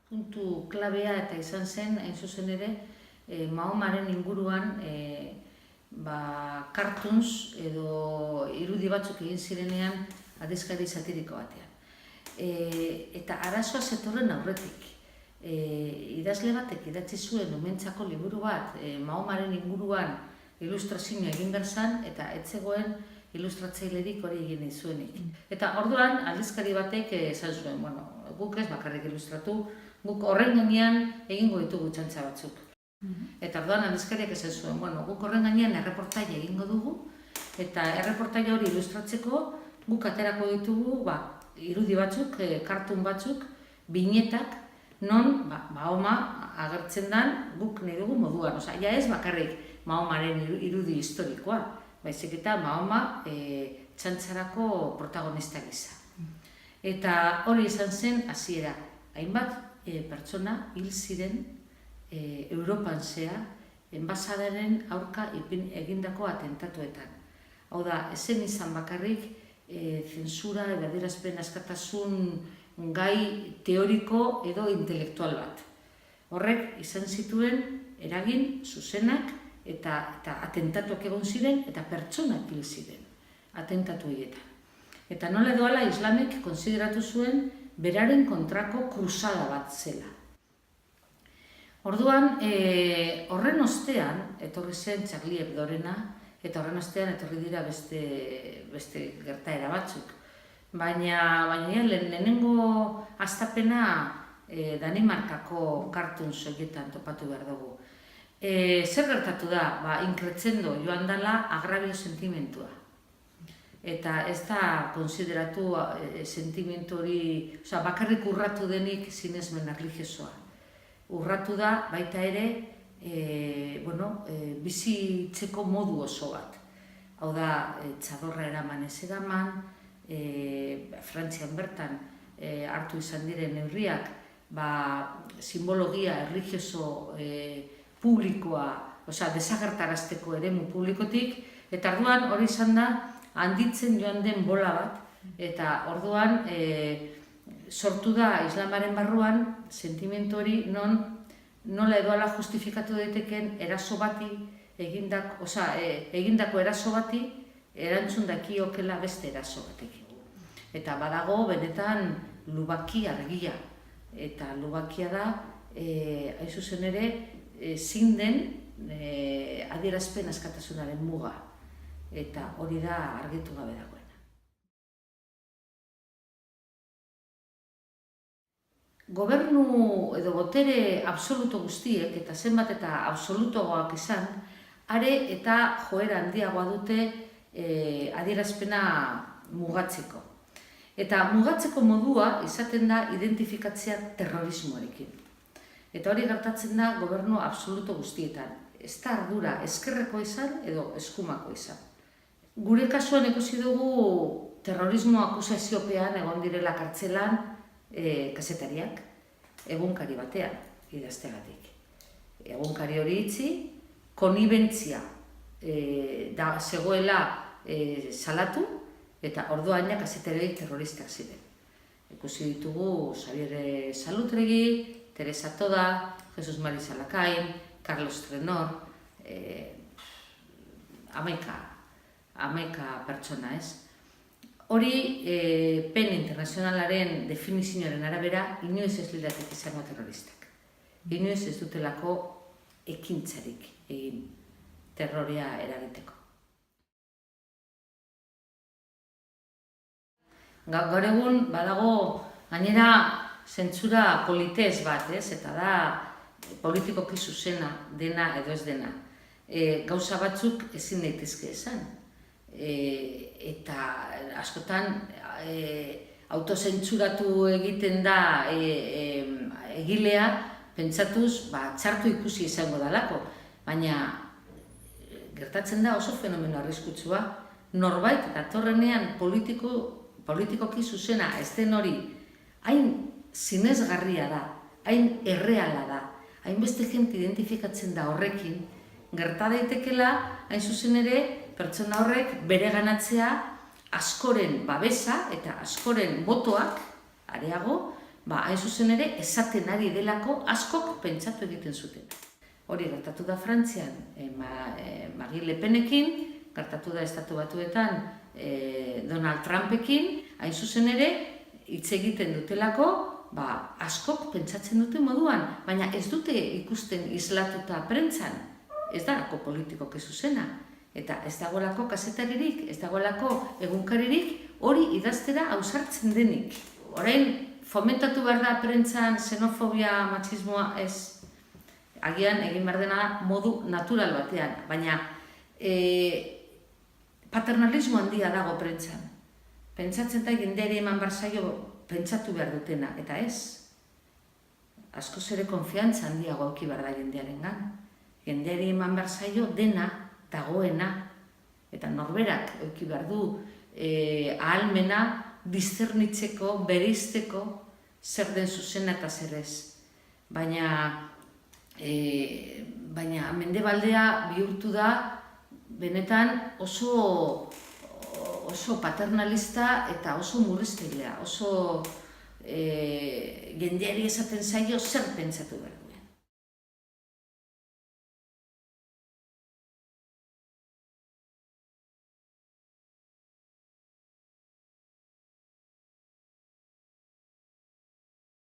puntu klabea eta izan zen, hain zuzen ere, Mahomaren inguruan cartoons edo irudi batzuk egin zirenean adizkari satiriko batean. Eta arazoa zetorren aurretik. Idazle batek idatzi zuen umentzako liburu bat Mahomaren inguruan ilustrazioa egin berzan eta ez zegoen ilustratzailerik hori egin zuenik. Eta orduan aldizkari batek esan zuen, guk ez bakarrik ilustratu, guk horren gainean egingo ditugu txantxa batzuk. Eta orduan aldizkariak esan zuen, guk horren gainean erreportaia egingo dugu, eta erreportaia hori ilustratzeko guk aterako ditugu irudi batzuk, kartun batzuk, binetak, non Mahoma agertzen den guk nahi dugu moduan. Ja ez bakarrik Mahomaren irudi historikoa, baizik eta Mahoma txantxarako protagonista gisa. Eta hori izan zen hasiera. Hainbat pertsona hil ziren Europan zehar enbasadaren aurka egindako atentatuetan. Hau da, ezen izan bakarrik zentsura edo adierazpen askatasun gai teoriko edo intelektual bat. Horrek izan zituen eragin zuzenak eta atentatuak egon ziren eta pertsonak hil ziren atentatu horietan. Eta nola edo hala Islamek konsideratu zuen beraren kontrako kruzada bat zela. Orduan, horren ostean, etorri zen Charlie Hebdorena, eta horren ostean etorri dira beste gertaera batzuk. Baina lehenengo hastapena Danimarkako kartun soietan topatu behar dugu. Zer gertatu da? Inkretzendo joan dela agrabio sentimentua. Eta ez da konsideratu sentimentu hori, bakarrik urratu denik sinesmen erlijiosoa. Urratu da baita ere bizitzeko modu oso bat. Hau da, txadorra eraman ez eraman, Frantzian bertan hartu izan diren neurriak, simbologia erlijioso publikoa, desagertarazteko eremu publikotik, eta orduan hori izan da handitzen joan den bola bat, eta orduan sortu da Islamaren barruan sentimentu hori nola edo ala justifikatu daiteken eraso bati, egindako eraso bati erantzun dakiokela beste eraso batekin. Eta badago benetan lubaki argia. Eta lubakia da, hain zuzen ere, zin den adierazpen askatasunaren muga. Eta hori da argitu gabe dagoena. Gobernu edo botere absoluto guztiek, eta zenbat eta absolutogoak izan, are eta joera handiagoa dute adierazpena mugatzeko. Eta mugatzeko modua izaten da identifikatzea terrorismoarekin. Eta hori gertatzen da gobernu absoluto guztietan. Ez da ardura ezkerreko izan edo eskumako izan. Gure kasuan ikusi dugu terrorismo akusaziopean egon direla kartzelan kazetariak, egunkari batean idazteagatik. Egunkari hori itxi, konibentzia zegoela salatu, eta orduan kazetariak terroristak ziren. Ikusi ditugu Xabier Salutregi, Teresa Toda, Jesus Mari Salakain, Carlos Trenor, 11 pertsona ez. Hori, PEN internazionalaren definizioaren arabera, inoiz ez lirateke izango terroristak. Inoiz ez dutelako ekintzarik egin terroria eragiteko. Gaur egun badago gainera zentsura politez bat, eta da politikoki zuzena dena edo ez dena. Gauza batzuk ezin daitezke esan. Eta askotan autozentzuratu egiten da egilea, pentsatuz txartu ikusi izango dalako. Baina gertatzen da oso fenomeno arriskutsua, norbait datorrenean politikoki zuzena ez den hori hain sinesgarria da, hain erreala da, hainbeste jente identifikatzen da horrekin, gerta daitekela hain zuzen ere pertsona horrek bere ganatzea askoren babesa eta askoren botoak areago hain zuzen ere, esaten ari delako askok pentsatu egiten zuten. Hori gertatu da Frantzian Marine Le Penekin, gertatu da Estatu Batuetan Donald Trumpekin, hain zuzen ere, hitz egiten dutelako, askok pentsatzen duten moduan, baina ez dute ikusten islatuta prentzan, ez darako politikok zuzena, eta ez dagoelako kazetaririk, ez dagoelako egunkaririk, hori idaztera ausartzen denik. Orain, fomentatu behar da prentzan xenofobia, matxismoa, ez, agian egin behar dena modu natural batean, baina paternalismo handia dago prentzan. Pentsatzen da jendeari eman behar zaio pentsatu behar dutena, eta ez. Askoz ere konfiantza handiago eduki behar da jendearengan. Jendeari eman behar zaio dena, dagoena, eta norberak eduki behar du ahalmena discernitzeko, bereizteko zer den zuzena eta zer ez. Baina mendebaldea bihurtu da benetan oso paternalista eta oso murriztailea, oso jendeari esaten zaio zer pentsatu behar.